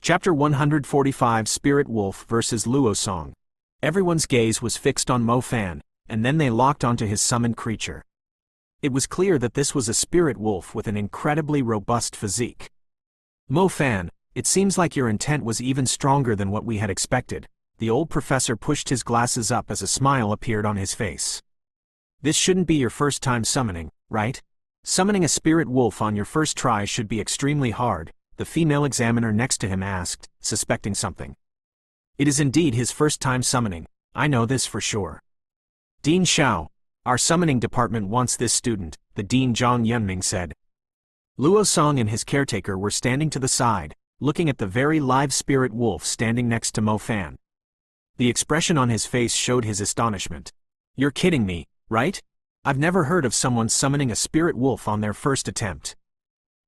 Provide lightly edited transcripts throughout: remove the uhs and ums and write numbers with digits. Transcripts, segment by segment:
Chapter 145 Spirit Wolf vs. Luo Song. Everyone's gaze was fixed on Mo Fan, and then they locked onto his summoned creature. It was clear that this was a spirit wolf with an incredibly robust physique. Mo Fan, it seems like your intent was even stronger than what we had expected. The old professor pushed his glasses up as a smile appeared on his face. This shouldn't be your first time summoning, right? Summoning a spirit wolf on your first try should be extremely hard, the female examiner next to him asked, suspecting something. It is indeed his first time summoning, I know this for sure. Dean Xiao, our summoning department wants this student, the Dean Zhang Yunming said. Luo Song and his caretaker were standing to the side, looking at the very live spirit wolf standing next to Mo Fan. The expression on his face showed his astonishment. You're kidding me, right? I've never heard of someone summoning a spirit wolf on their first attempt.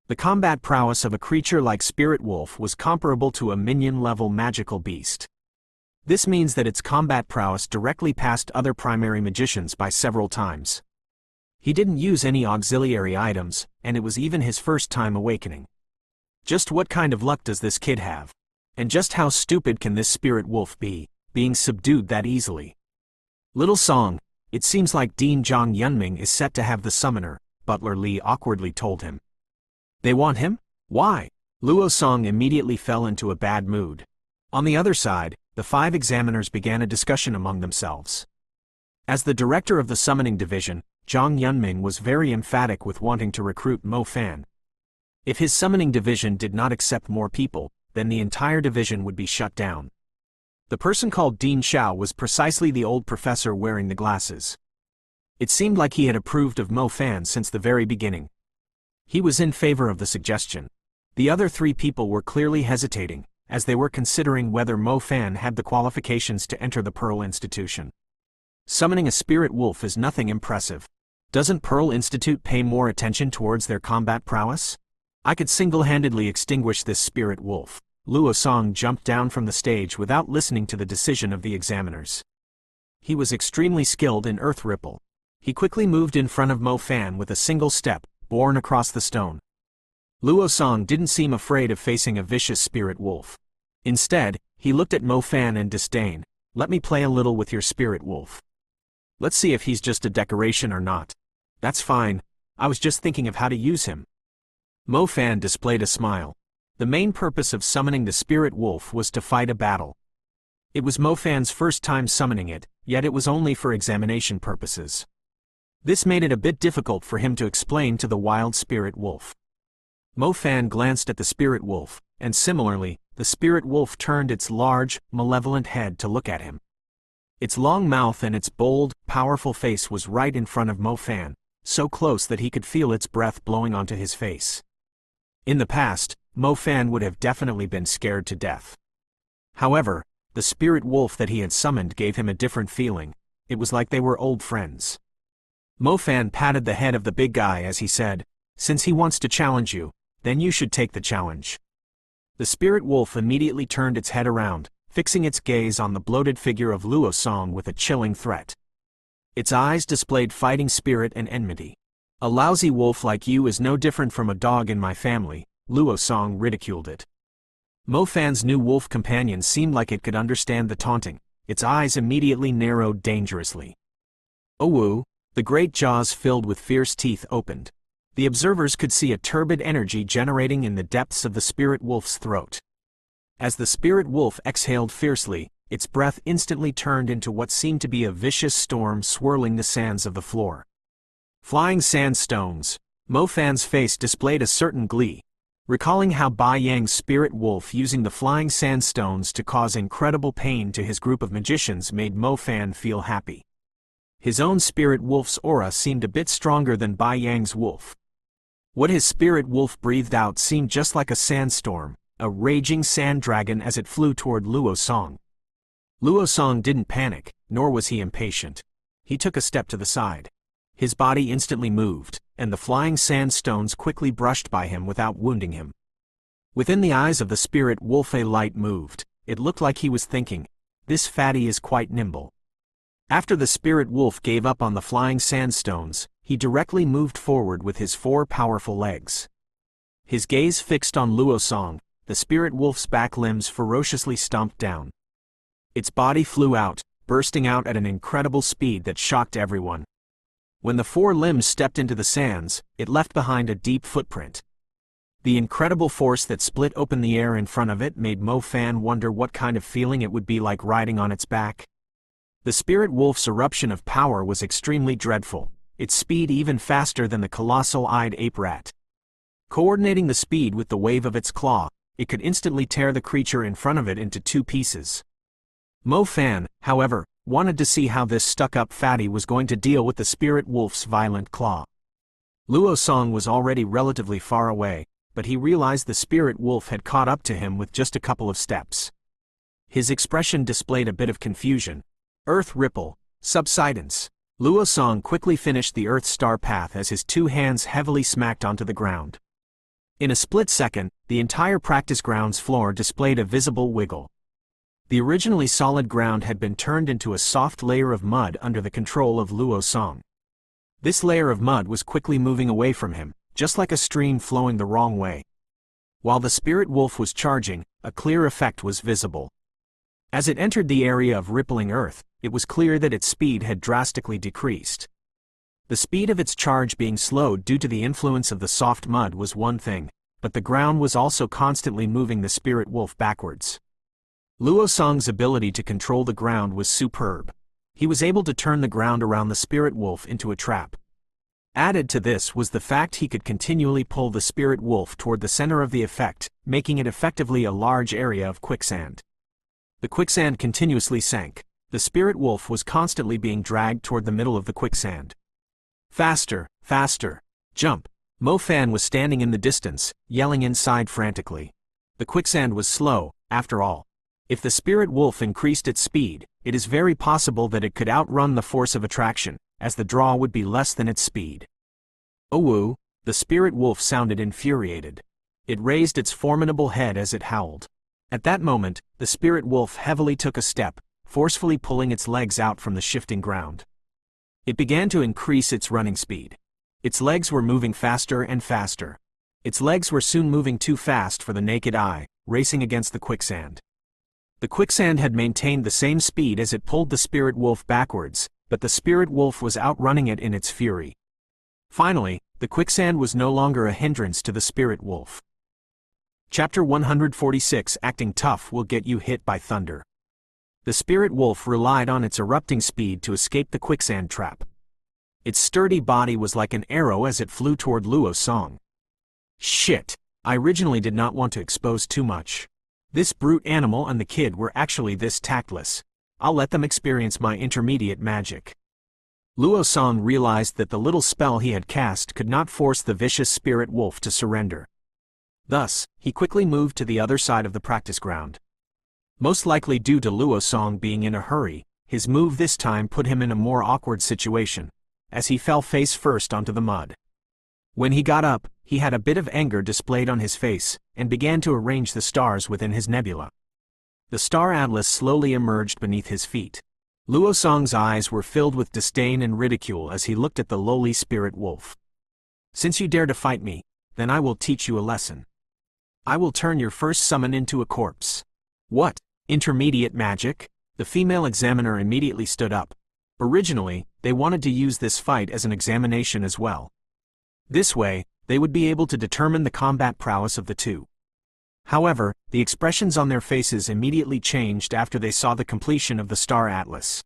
The combat prowess of a creature like Spirit Wolf was comparable to a minion-level magical beast. This means that its combat prowess directly passed other primary magicians by several times. He didn't use any auxiliary items, and it was even his first time awakening. Just what kind of luck does this kid have? And just how stupid can this Spirit Wolf be, being subdued that easily? Little Song, it seems like Dean Zhang Yunming is set to have the summoner, Butler Li awkwardly told him. They want him? Why? Luo Song immediately fell into a bad mood. On the other side, the 5 examiners began a discussion among themselves. As the director of the summoning division, Zhang Yunming was very emphatic with wanting to recruit Mo Fan. If his summoning division did not accept more people, then the entire division would be shut down. The person called Dean Xiao was precisely the old professor wearing the glasses. It seemed like he had approved of Mo Fan since the very beginning. He was in favor of the suggestion. The other 3 people were clearly hesitating, as they were considering whether Mo Fan had the qualifications to enter the Pearl Institution. Summoning a spirit wolf is nothing impressive. Doesn't Pearl Institute pay more attention towards their combat prowess? I could single-handedly extinguish this spirit wolf. Luo Song jumped down from the stage without listening to the decision of the examiners. He was extremely skilled in Earth Ripple. He quickly moved in front of Mo Fan with a single step, borne across the stone. Luo Song didn't seem afraid of facing a vicious spirit wolf. Instead, he looked at Mo Fan in disdain. Let me play a little with your spirit wolf. Let's see if he's just a decoration or not. That's fine, I was just thinking of how to use him. Mo Fan displayed a smile. The main purpose of summoning the spirit wolf was to fight a battle. It was Mo Fan's first time summoning it, yet it was only for examination purposes. This made it a bit difficult for him to explain to the wild spirit wolf. Mo Fan glanced at the spirit wolf, and similarly, the spirit wolf turned its large, malevolent head to look at him. Its long mouth and its bold, powerful face was right in front of Mo Fan, so close that he could feel its breath blowing onto his face. In the past, Mo Fan would have definitely been scared to death. However, the spirit wolf that he had summoned gave him a different feeling. It was like they were old friends. Mo Fan patted the head of the big guy as he said, "Since he wants to challenge you, then you should take the challenge." The spirit wolf immediately turned its head around, fixing its gaze on the bloated figure of Luo Song with a chilling threat. Its eyes displayed fighting spirit and enmity. "A lousy wolf like you is no different from a dog in my family," Luo Song ridiculed it. Mo Fan's new wolf companion seemed like it could understand the taunting. Its eyes immediately narrowed dangerously. "Owu!" The great jaws filled with fierce teeth opened. The observers could see a turbid energy generating in the depths of the spirit wolf's throat. As the spirit wolf exhaled fiercely, its breath instantly turned into what seemed to be a vicious storm swirling the sands of the floor. Flying sandstones. Mo Fan's face displayed a certain glee. Recalling how Bai Yang's spirit wolf using the flying sandstones to cause incredible pain to his group of magicians made Mo Fan feel happy. His own spirit wolf's aura seemed a bit stronger than Bai Yang's wolf. What his spirit wolf breathed out seemed just like a sandstorm, a raging sand dragon as it flew toward Luo Song. Luo Song didn't panic, nor was he impatient. He took a step to the side. His body instantly moved, and the flying sandstones quickly brushed by him without wounding him. Within the eyes of the spirit wolf a light moved. It looked like he was thinking, "This fatty is quite nimble." After the spirit wolf gave up on the flying sandstones, he directly moved forward with his 4 powerful legs. His gaze fixed on Luo Song, the spirit wolf's back limbs ferociously stomped down. Its body flew out, bursting out at an incredible speed that shocked everyone. When the four limbs stepped into the sands, it left behind a deep footprint. The incredible force that split open the air in front of it made Mo Fan wonder what kind of feeling it would be like riding on its back. The spirit wolf's eruption of power was extremely dreadful, its speed even faster than the colossal-eyed ape rat. Coordinating the speed with the wave of its claw, it could instantly tear the creature in front of it into two pieces. Mo Fan, however, wanted to see how this stuck-up fatty was going to deal with the spirit wolf's violent claw. Luo Song was already relatively far away, but he realized the spirit wolf had caught up to him with just a couple of steps. His expression displayed a bit of confusion. Earth ripple, subsidence. Luo Song quickly finished the Earth Star path as his two hands heavily smacked onto the ground. In a split second, the entire practice ground's floor displayed a visible wiggle. The originally solid ground had been turned into a soft layer of mud under the control of Luo Song. This layer of mud was quickly moving away from him, just like a stream flowing the wrong way. While the spirit wolf was charging, a clear effect was visible. As it entered the area of rippling earth, it was clear that its speed had drastically decreased. The speed of its charge being slowed due to the influence of the soft mud was one thing, but the ground was also constantly moving the spirit wolf backwards. Luo Song's ability to control the ground was superb. He was able to turn the ground around the spirit wolf into a trap. Added to this was the fact he could continually pull the spirit wolf toward the center of the effect, making it effectively a large area of quicksand. The quicksand continuously sank. The spirit wolf was constantly being dragged toward the middle of the quicksand. Faster, faster, jump. Mo Fan was standing in the distance, yelling inside frantically. The quicksand was slow, after all. If the spirit wolf increased its speed, it is very possible that it could outrun the force of attraction, as the draw would be less than its speed. "Owu," the spirit wolf sounded infuriated. It raised its formidable head as it howled. At that moment, the spirit wolf heavily took a step, forcefully pulling its legs out from the shifting ground. It began to increase its running speed. Its legs were moving faster and faster. Its legs were soon moving too fast for the naked eye, racing against the quicksand. The quicksand had maintained the same speed as it pulled the spirit wolf backwards, but the spirit wolf was outrunning it in its fury. Finally, the quicksand was no longer a hindrance to the spirit wolf. Chapter 146 Acting Tough Will Get You Hit by Thunder. The spirit wolf relied on its erupting speed to escape the quicksand trap. Its sturdy body was like an arrow as it flew toward Luo Song. Shit! I originally did not want to expose too much. This brute animal and the kid were actually this tactless. I'll let them experience my intermediate magic. Luo Song realized that the little spell he had cast could not force the vicious spirit wolf to surrender. Thus, he quickly moved to the other side of the practice ground. Most likely due to Luo Song being in a hurry, his move this time put him in a more awkward situation, as he fell face first onto the mud. When he got up, he had a bit of anger displayed on his face, and began to arrange the stars within his nebula. The star atlas slowly emerged beneath his feet. Luo Song's eyes were filled with disdain and ridicule as he looked at the lowly spirit wolf. "Since you dare to fight me, then I will teach you a lesson. I will turn your first summon into a corpse." "What? Intermediate magic?" The female examiner immediately stood up. Originally, they wanted to use this fight as an examination as well. This way, they would be able to determine the combat prowess of the two. However, the expressions on their faces immediately changed after they saw the completion of the Star Atlas.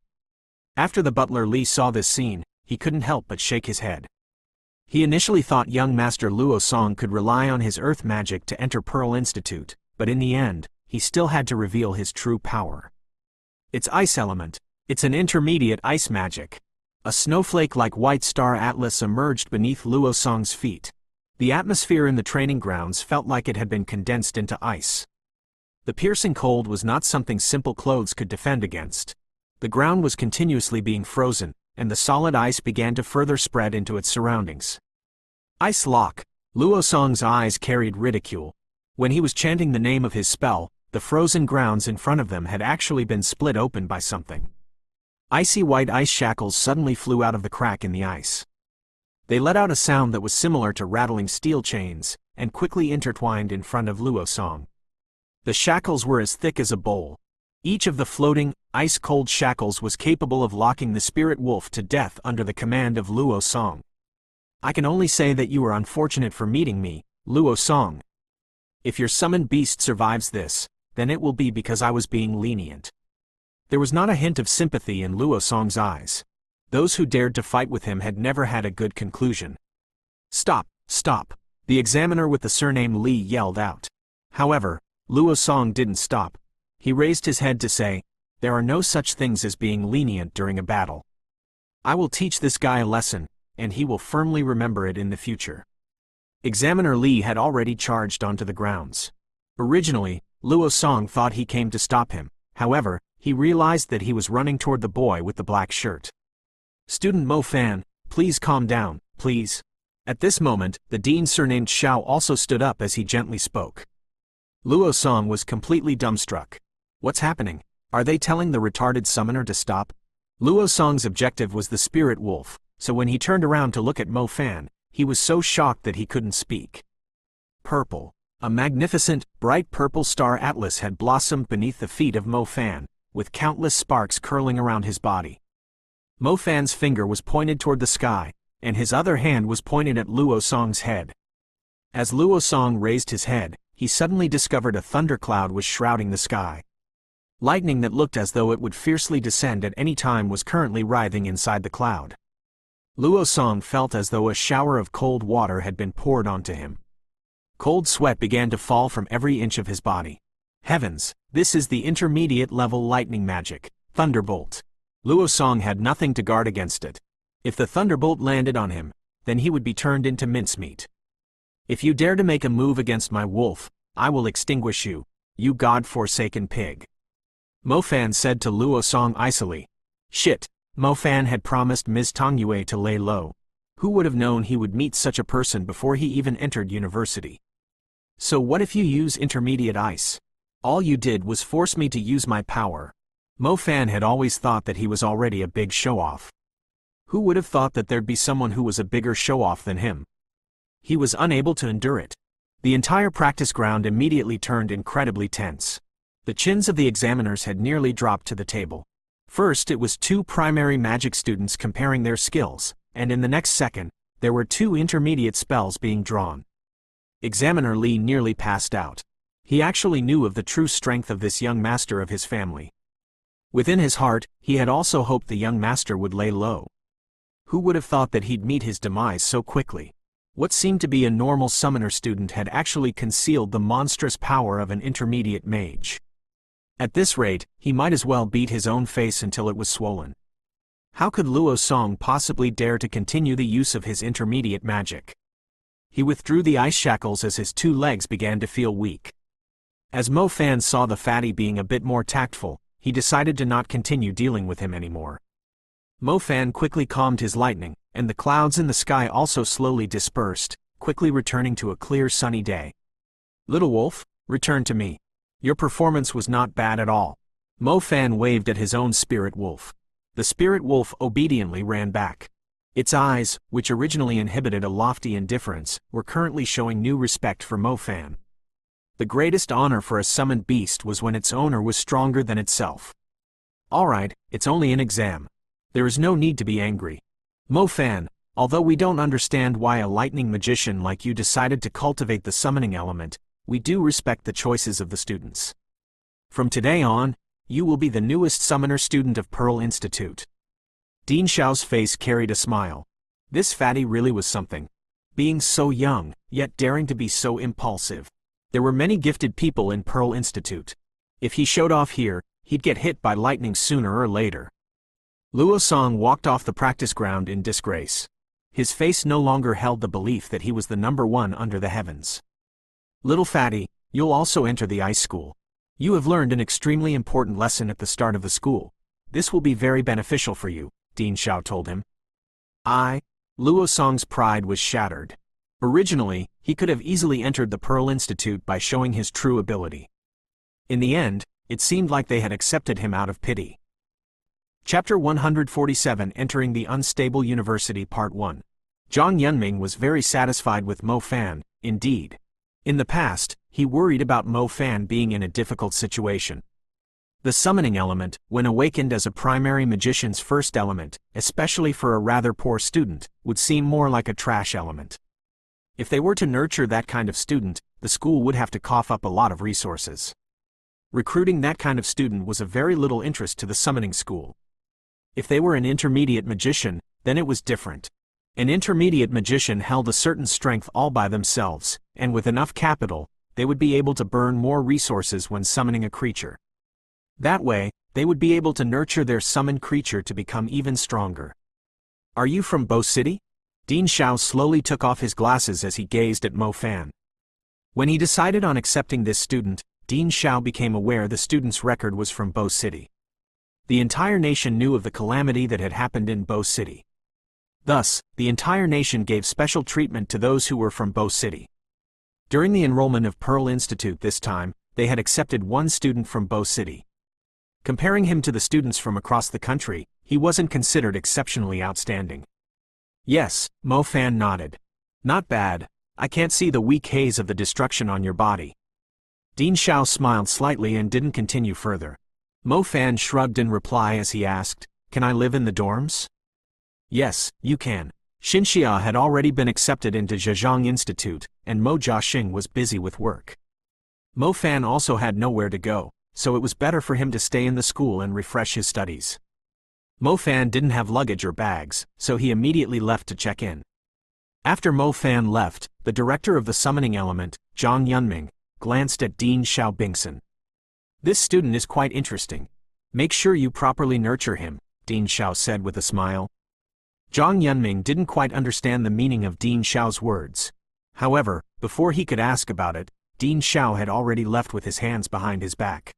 After the butler Li saw this scene, he couldn't help but shake his head. He initially thought young Master Luo Song could rely on his earth magic to enter Pearl Institute, but in the end, he still had to reveal his true power. It's ice element. It's an intermediate ice magic. A snowflake-like white star atlas emerged beneath Luo Song's feet. The atmosphere in the training grounds felt like it had been condensed into ice. The piercing cold was not something simple clothes could defend against. The ground was continuously being frozen, and the solid ice began to further spread into its surroundings. Ice lock. Luo Song's eyes carried ridicule. When he was chanting the name of his spell, the frozen grounds in front of them had actually been split open by something. Icy white ice shackles suddenly flew out of the crack in the ice. They let out a sound that was similar to rattling steel chains, and quickly intertwined in front of Luo Song. The shackles were as thick as a bowl. Each of the floating, ice-cold shackles was capable of locking the spirit wolf to death under the command of Luo Song. I can only say that you were unfortunate for meeting me, Luo Song. If your summoned beast survives this, then it will be because I was being lenient. There was not a hint of sympathy in Luo Song's eyes. Those who dared to fight with him had never had a good conclusion. Stop, stop, the examiner with the surname Li yelled out. However, Luo Song didn't stop. He raised his head to say, there are no such things as being lenient during a battle. I will teach this guy a lesson, and he will firmly remember it in the future. Examiner Li had already charged onto the grounds. Originally, Luo Song thought he came to stop him. However, he realized that he was running toward the boy with the black shirt. Student Mo Fan, please calm down, please. At this moment, the dean surnamed Xiao also stood up as he gently spoke. Luo Song was completely dumbstruck. What's happening? Are they telling the retarded summoner to stop? Luo Song's objective was the spirit wolf, so when he turned around to look at Mo Fan, he was so shocked that he couldn't speak. Purple. A magnificent, bright purple star atlas had blossomed beneath the feet of Mo Fan, with countless sparks curling around his body. Mo Fan's finger was pointed toward the sky, and his other hand was pointed at Luo Song's head. As Luo Song raised his head, he suddenly discovered a thundercloud was shrouding the sky. Lightning that looked as though it would fiercely descend at any time was currently writhing inside the cloud. Luo Song felt as though a shower of cold water had been poured onto him. Cold sweat began to fall from every inch of his body. Heavens, this is the intermediate level lightning magic, Thunderbolt. Luo Song had nothing to guard against it. If the thunderbolt landed on him, then he would be turned into mincemeat. If you dare to make a move against my wolf, I will extinguish you, you god-forsaken pig. Mo Fan said to Luo Song icily. Shit, Mo Fan had promised Ms. Tong Yue to lay low. Who would have known he would meet such a person before he even entered university? So what if you use intermediate ice? All you did was force me to use my power. Mo Fan had always thought that he was already a big show-off. Who would have thought that there'd be someone who was a bigger show-off than him? He was unable to endure it. The entire practice ground immediately turned incredibly tense. The chins of the examiners had nearly dropped to the table. First it was two primary magic students comparing their skills, and in the next second, there were two intermediate spells being drawn. Examiner Li nearly passed out. He actually knew of the true strength of this young master of his family. Within his heart, he had also hoped the young master would lay low. Who would have thought that he'd meet his demise so quickly? What seemed to be a normal summoner student had actually concealed the monstrous power of an intermediate mage. At this rate, he might as well beat his own face until it was swollen. How could Luo Song possibly dare to continue the use of his intermediate magic? He withdrew the ice shackles as his two legs began to feel weak. As Mo Fan saw the fatty being a bit more tactful, he decided to not continue dealing with him anymore. Mo Fan quickly calmed his lightning, and the clouds in the sky also slowly dispersed, quickly returning to a clear sunny day. Little wolf, return to me. Your performance was not bad at all. Mo Fan waved at his own spirit wolf. The spirit wolf obediently ran back. Its eyes, which originally inhibited a lofty indifference, were currently showing new respect for Mo Fan. The greatest honor for a summoned beast was when its owner was stronger than itself. Alright, it's only an exam. There is no need to be angry. Mo Fan, although we don't understand why a lightning magician like you decided to cultivate the summoning element, we do respect the choices of the students. From today on, you will be the newest summoner student of Pearl Institute. Dean Xiao's face carried a smile. This fatty really was something. Being so young, yet daring to be so impulsive. There were many gifted people in Pearl Institute. If he showed off here, he'd get hit by lightning sooner or later. Luo Song walked off the practice ground in disgrace. His face no longer held the belief that he was the number one under the heavens. Little fatty, you'll also enter the ice school. You have learned an extremely important lesson at the start of the school. This will be very beneficial for you, Dean Xiao told him. Luo Song's pride was shattered. Originally, he could have easily entered the Pearl Institute by showing his true ability. In the end, it seemed like they had accepted him out of pity. Chapter 147 Entering the Unstable University Part 1. Zhang Yunming was very satisfied with Mo Fan, indeed. In the past, he worried about Mo Fan being in a difficult situation. The summoning element, when awakened as a primary magician's first element, especially for a rather poor student, would seem more like a trash element. If they were to nurture that kind of student, the school would have to cough up a lot of resources. Recruiting that kind of student was of very little interest to the summoning school. If they were an intermediate magician, then it was different. An intermediate magician held a certain strength all by themselves, and with enough capital, they would be able to burn more resources when summoning a creature. That way, they would be able to nurture their summoned creature to become even stronger. Are you from Bo City? Dean Xiao slowly took off his glasses as he gazed at Mo Fan. When he decided on accepting this student, Dean Xiao became aware the student's record was from Bo City. The entire nation knew of the calamity that had happened in Bo City. Thus, the entire nation gave special treatment to those who were from Bo City. During the enrollment of Pearl Institute this time, they had accepted one student from Bo City. Comparing him to the students from across the country, he wasn't considered exceptionally outstanding. Yes, Mo Fan nodded. Not bad. I can't see the weak haze of the destruction on your body. Dean Xiao smiled slightly and didn't continue further. Mo Fan shrugged in reply as he asked, "Can I live in the dorms?" Yes, you can. Xinxia had already been accepted into Zhejiang Institute, and Mo Jiaxing was busy with work. Mo Fan also had nowhere to go, so it was better for him to stay in the school and refresh his studies. Mo Fan didn't have luggage or bags, so he immediately left to check in. After Mo Fan left, the director of the summoning element, Zhang Yunming, glanced at Dean Xiao Bingson. This student is quite interesting. Make sure you properly nurture him, Dean Xiao said with a smile. Zhang Yunming didn't quite understand the meaning of Dean Xiao's words. However, before he could ask about it, Dean Xiao had already left with his hands behind his back.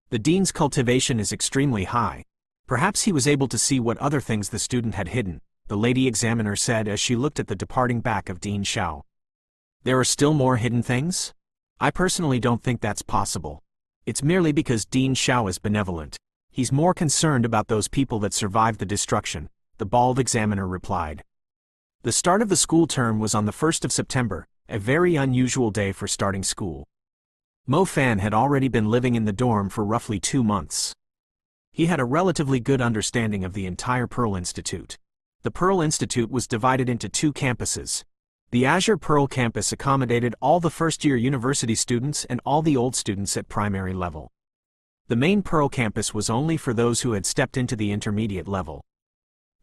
The dean's cultivation is extremely high. Perhaps he was able to see what other things the student had hidden, the lady examiner said as she looked at the departing back of Dean Xiao. There are still more hidden things? I personally don't think that's possible. It's merely because Dean Xiao is benevolent. He's more concerned about those people that survived the destruction, the bald examiner replied. The start of the school term was on the 1st of September, a very unusual day for starting school. Mo Fan had already been living in the dorm for roughly 2 months. He had a relatively good understanding of the entire Pearl Institute. The Pearl Institute was divided into 2 campuses. The Azure Pearl campus accommodated all the first-year university students and all the old students at primary level. The main Pearl campus was only for those who had stepped into the intermediate level.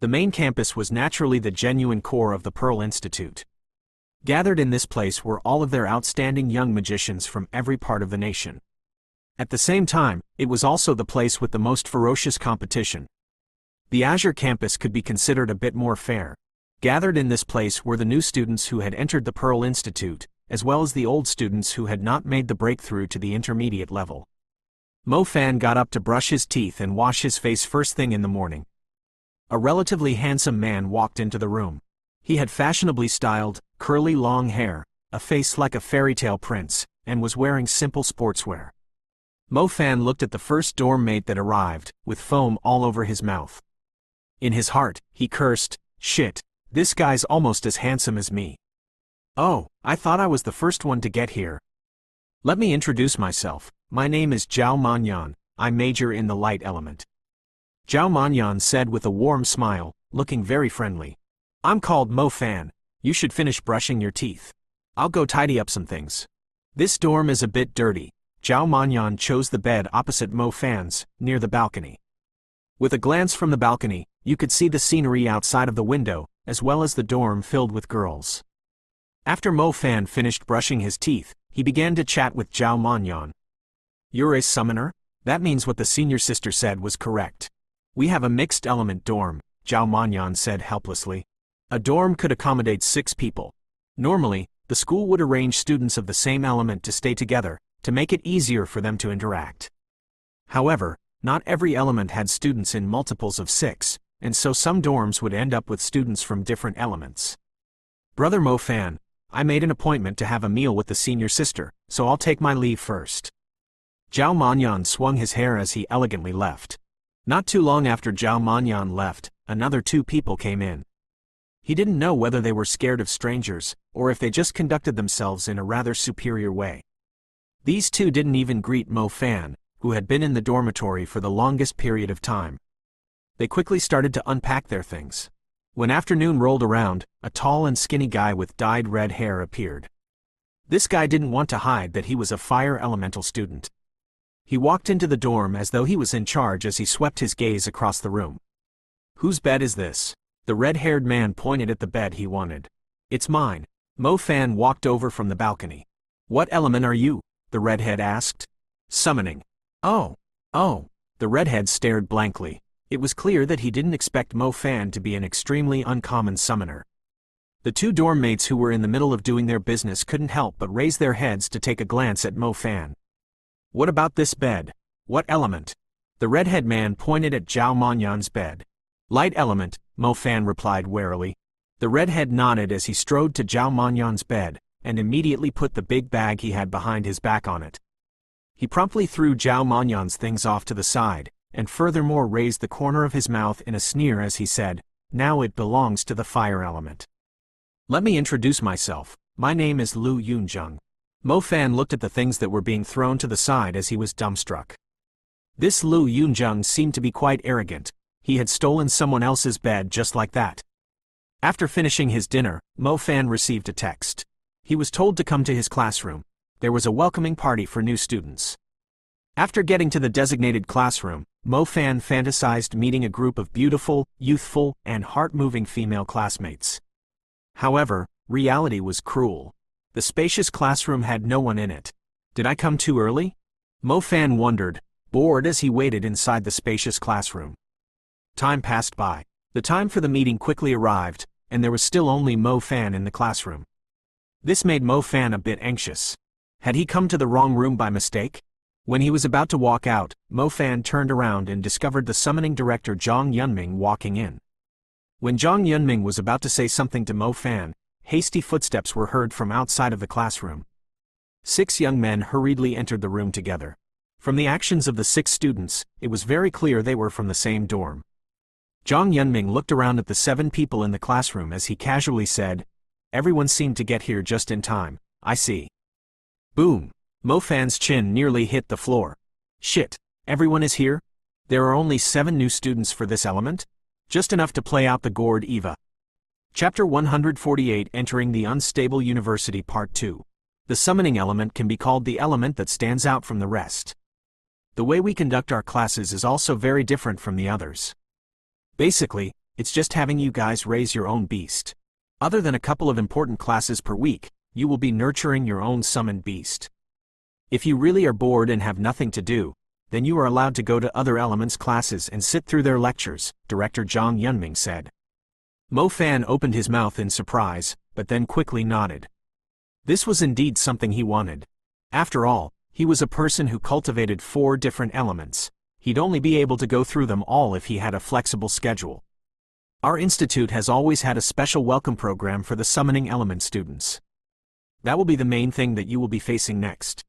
The main campus was naturally the genuine core of the Pearl Institute. Gathered in this place were all of their outstanding young magicians from every part of the nation. At the same time, it was also the place with the most ferocious competition. The Azure campus could be considered a bit more fair. Gathered in this place were the new students who had entered the Pearl Institute, as well as the old students who had not made the breakthrough to the intermediate level. Mo Fan got up to brush his teeth and wash his face first thing in the morning. A relatively handsome man walked into the room. He had fashionably styled, curly long hair, a face like a fairy tale prince, and was wearing simple sportswear. Mo Fan looked at the first dorm mate that arrived, with foam all over his mouth. In his heart, he cursed, "Shit, this guy's almost as handsome as me. Oh, I thought I was the first one to get here. Let me introduce myself. My name is Zhao Manyan, I major in the light element." Zhao Manyan said with a warm smile, looking very friendly. "I'm called Mo Fan. You should finish brushing your teeth. I'll go tidy up some things. This dorm is a bit dirty." Zhao Manyan chose the bed opposite Mo Fan's, near the balcony. With a glance from the balcony, you could see the scenery outside of the window, as well as the dorm filled with girls. After Mo Fan finished brushing his teeth, he began to chat with Zhao Manyan. "You're a summoner?" That means what the senior sister said was correct. "We have a mixed element dorm," Zhao Manyan said helplessly. A dorm could accommodate 6 people. Normally, the school would arrange students of the same element to stay together, to make it easier for them to interact. However, not every element had students in multiples of 6, and so some dorms would end up with students from different elements. "Brother Mo Fan, I made an appointment to have a meal with the senior sister, so I'll take my leave first." Zhao Manyan swung his hair as he elegantly left. Not too long after Zhao Manyan left, another 2 people came in. He didn't know whether they were scared of strangers, or if they just conducted themselves in a rather superior way. These two didn't even greet Mo Fan, who had been in the dormitory for the longest period of time. They quickly started to unpack their things. When afternoon rolled around, a tall and skinny guy with dyed red hair appeared. This guy didn't want to hide that he was a fire elemental student. He walked into the dorm as though he was in charge as he swept his gaze across the room. "Whose bed is this?" The red-haired man pointed at the bed he wanted. "It's mine." Mo Fan walked over from the balcony. "What element are you?" the redhead asked. "Summoning." Oh. The redhead stared blankly. It was clear that he didn't expect Mo Fan to be an extremely uncommon summoner. The two dorm mates who were in the middle of doing their business couldn't help but raise their heads to take a glance at Mo Fan. "What about this bed? What element?" The redhead man pointed at Zhao Manyan's bed. "Light element," Mo Fan replied warily. The redhead nodded as he strode to Zhao Manyan's bed, and immediately put the big bag he had behind his back on it. He promptly threw Zhao Manyan's things off to the side, and furthermore raised the corner of his mouth in a sneer as he said, "Now it belongs to the fire element. Let me introduce myself. My name is Lu Yunjung." Mo Fan looked at the things that were being thrown to the side as he was dumbstruck. This Lu Yunjung seemed to be quite arrogant. He had stolen someone else's bed just like that. After finishing his dinner, Mo Fan received a text. He was told to come to his classroom. There was a welcoming party for new students. After getting to the designated classroom, Mo Fan fantasized meeting a group of beautiful, youthful, and heart-moving female classmates. However, reality was cruel. The spacious classroom had no one in it. Did I come too early? Mo Fan wondered, bored as he waited inside the spacious classroom. Time passed by. The time for the meeting quickly arrived, and there was still only Mo Fan in the classroom. This made Mo Fan a bit anxious. Had he come to the wrong room by mistake? When he was about to walk out, Mo Fan turned around and discovered the summoning director Zhang Yunming walking in. When Zhang Yunming was about to say something to Mo Fan, hasty footsteps were heard from outside of the classroom. 6 young men hurriedly entered the room together. From the actions of the 6 students, it was very clear they were from the same dorm. Zhang Yunming looked around at the 7 people in the classroom as he casually said, "Everyone seemed to get here just in time, I see." Boom! Mo Fan's chin nearly hit the floor. Shit, everyone is here? There are only 7 new students for this element? Just enough to play out the gourd Eva. Chapter 148, Entering the Unstable University Part 2. The summoning element can be called the element that stands out from the rest. The way we conduct our classes is also very different from the others. Basically, it's just having you guys raise your own beast. Other than a couple of important classes per week, you will be nurturing your own summoned beast. If you really are bored and have nothing to do, then you are allowed to go to other elements classes and sit through their lectures, Director Zhang Yunming said. Mo Fan opened his mouth in surprise, but then quickly nodded. This was indeed something he wanted. After all, he was a person who cultivated 4 different elements. He'd only be able to go through them all if he had a flexible schedule. Our institute has always had a special welcome program for the summoning element students. That will be the main thing that you will be facing next.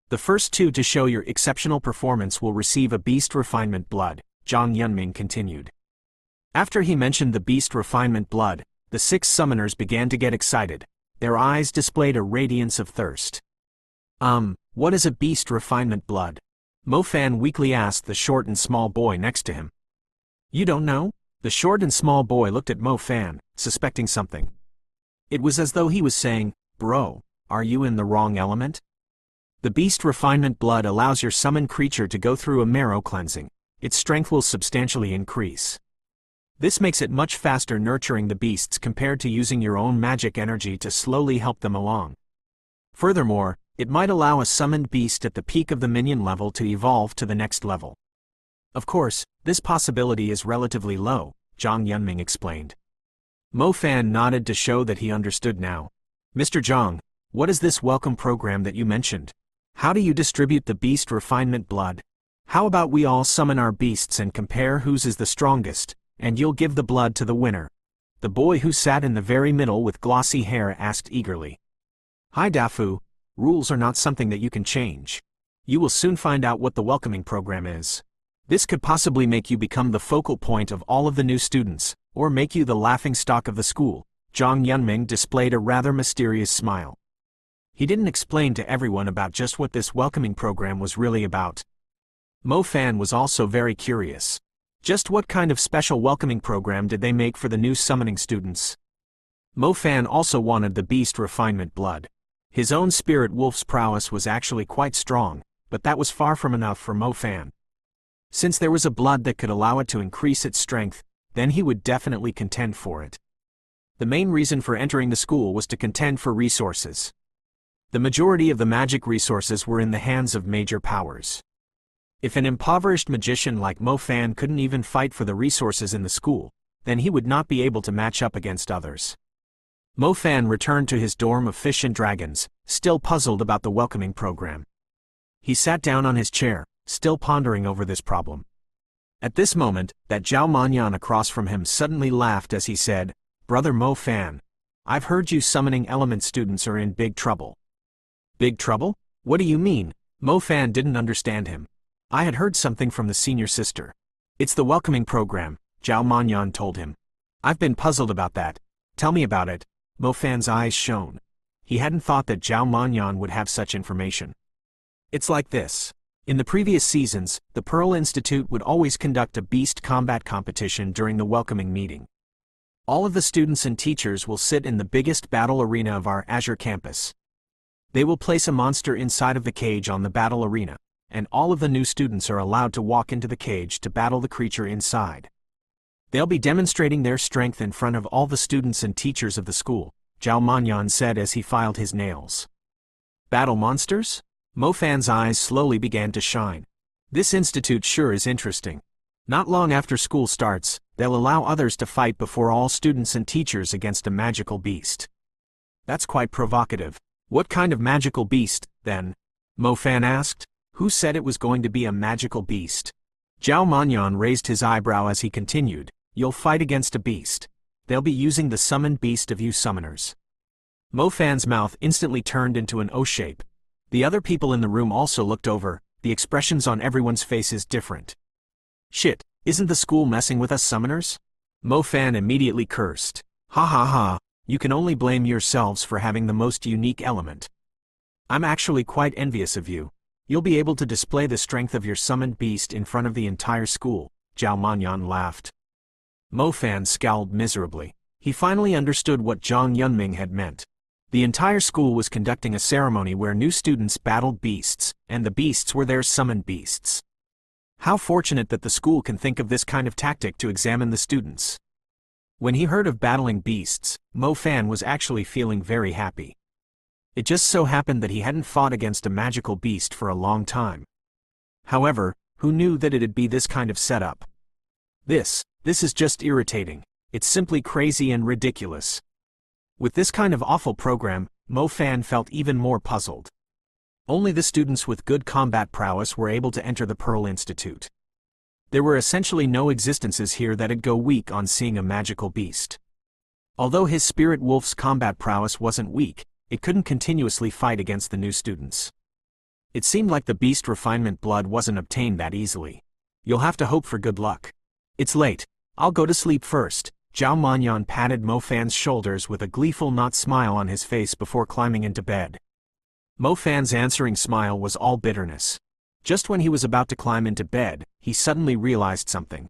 The first 2 to show your exceptional performance will receive a Beast Refinement Blood, Zhang Yunming continued. After he mentioned the Beast Refinement Blood, the 6 summoners began to get excited. Their eyes displayed a radiance of thirst. What is a Beast Refinement Blood? Mo Fan weakly asked the short and small boy next to him. You don't know? The short and small boy looked at Mo Fan, suspecting something. It was as though he was saying, "Bro, are you in the wrong element?" The Beast Refinement Blood allows your summoned creature to go through a marrow cleansing. Its strength will substantially increase. This makes it much faster nurturing the beasts compared to using your own magic energy to slowly help them along. Furthermore, it might allow a summoned beast at the peak of the minion level to evolve to the next level. Of course, this possibility is relatively low, Zhang Yunming explained. Mo Fan nodded to show that he understood now. Mr. Zhang, what is this welcome program that you mentioned? How do you distribute the Beast Refinement Blood? How about we all summon our beasts and compare whose is the strongest, and you'll give the blood to the winner? The boy who sat in the very middle with glossy hair asked eagerly. Hi Dafu, rules are not something that you can change. You will soon find out what the welcoming program is. This could possibly make you become the focal point of all of the new students, or make you the laughingstock of the school. Zhang Yunming displayed a rather mysterious smile. He didn't explain to everyone about just what this welcoming program was really about. Mo Fan was also very curious. Just what kind of special welcoming program did they make for the new summoning students? Mo Fan also wanted the beast refinement blood. His own spirit wolf's prowess was actually quite strong, but that was far from enough for Mo Fan. Since there was a blood that could allow it to increase its strength, then he would definitely contend for it. The main reason for entering the school was to contend for resources. The majority of the magic resources were in the hands of major powers. If an impoverished magician like Mo Fan couldn't even fight for the resources in the school, then he would not be able to match up against others. Mo Fan returned to his dorm of fish and dragons, still puzzled about the welcoming program. He sat down on his chair, still pondering over this problem. At this moment, that Zhao Manyan across from him suddenly laughed as he said, "Brother Mo Fan, I've heard you summoning element students are in big trouble." Big trouble? What do you mean? Mo Fan didn't understand him. I had heard something from the senior sister. It's the welcoming program, Zhao Manyan told him. I've been puzzled about that. Tell me about it. Mo Fan's eyes shone. He hadn't thought that Zhao Manyan would have such information. It's like this. In the previous seasons, the Pearl Institute would always conduct a beast combat competition during the welcoming meeting. All of the students and teachers will sit in the biggest battle arena of our Azure campus. They will place a monster inside of the cage on the battle arena, and all of the new students are allowed to walk into the cage to battle the creature inside. They'll be demonstrating their strength in front of all the students and teachers of the school, Zhao Manyan said as he filed his nails. Battle monsters? Mo Fan's eyes slowly began to shine. This institute sure is interesting. Not long after school starts, they'll allow others to fight before all students and teachers against a magical beast. That's quite provocative. What kind of magical beast, then? Mo Fan asked. Who said it was going to be a magical beast? Zhao Manyan raised his eyebrow as he continued, You'll fight against a beast. They'll be using the summoned beast of you summoners. Mo Fan's mouth instantly turned into an O shape. The other people in the room also looked over, the expressions on everyone's faces different. Shit, isn't the school messing with us summoners? Mo Fan immediately cursed. Ha ha ha, you can only blame yourselves for having the most unique element. I'm actually quite envious of you. You'll be able to display the strength of your summoned beast in front of the entire school, Zhao Manyan laughed. Mo Fan scowled miserably. He finally understood what Zhang Yunming had meant. The entire school was conducting a ceremony where new students battled beasts, and the beasts were their summoned beasts. How fortunate that the school can think of this kind of tactic to examine the students. When he heard of battling beasts, Mo Fan was actually feeling very happy. It just so happened that he hadn't fought against a magical beast for a long time. However, who knew that it'd be this kind of setup? This is just irritating. It's simply crazy and ridiculous. With this kind of awful program, Mo Fan felt even more puzzled. Only the students with good combat prowess were able to enter the Pearl Institute. There were essentially no existences here that'd go weak on seeing a magical beast. Although his spirit wolf's combat prowess wasn't weak, it couldn't continuously fight against the new students. It seemed like the beast refinement blood wasn't obtained that easily. You'll have to hope for good luck. It's late. I'll go to sleep first. Zhao Manyan patted Mo Fan's shoulders with a gleeful not smile on his face before climbing into bed. Mo Fan's answering smile was all bitterness. Just when he was about to climb into bed, he suddenly realized something.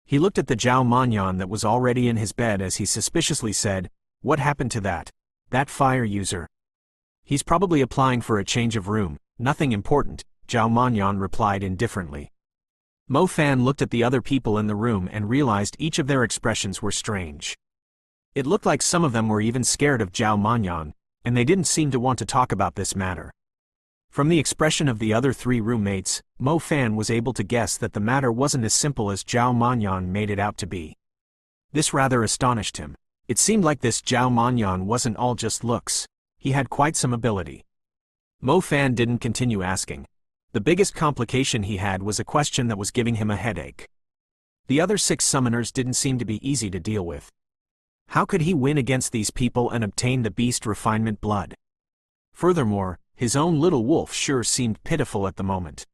He looked at the Zhao Manyan that was already in his bed as he suspiciously said, What happened to that fire user? He's probably applying for a change of room, nothing important, Zhao Manyan replied indifferently. Mo Fan looked at the other people in the room and realized each of their expressions were strange. It looked like some of them were even scared of Zhao Manyan, and they didn't seem to want to talk about this matter. From the expression of the other three roommates, Mo Fan was able to guess that the matter wasn't as simple as Zhao Manyan made it out to be. This rather astonished him. It seemed like this Zhao Manyan wasn't all just looks. He had quite some ability. Mo Fan didn't continue asking. The biggest complication he had was a question that was giving him a headache. The other 6 summoners didn't seem to be easy to deal with. How could he win against these people and obtain the beast refinement blood? Furthermore, his own little wolf sure seemed pitiful at the moment.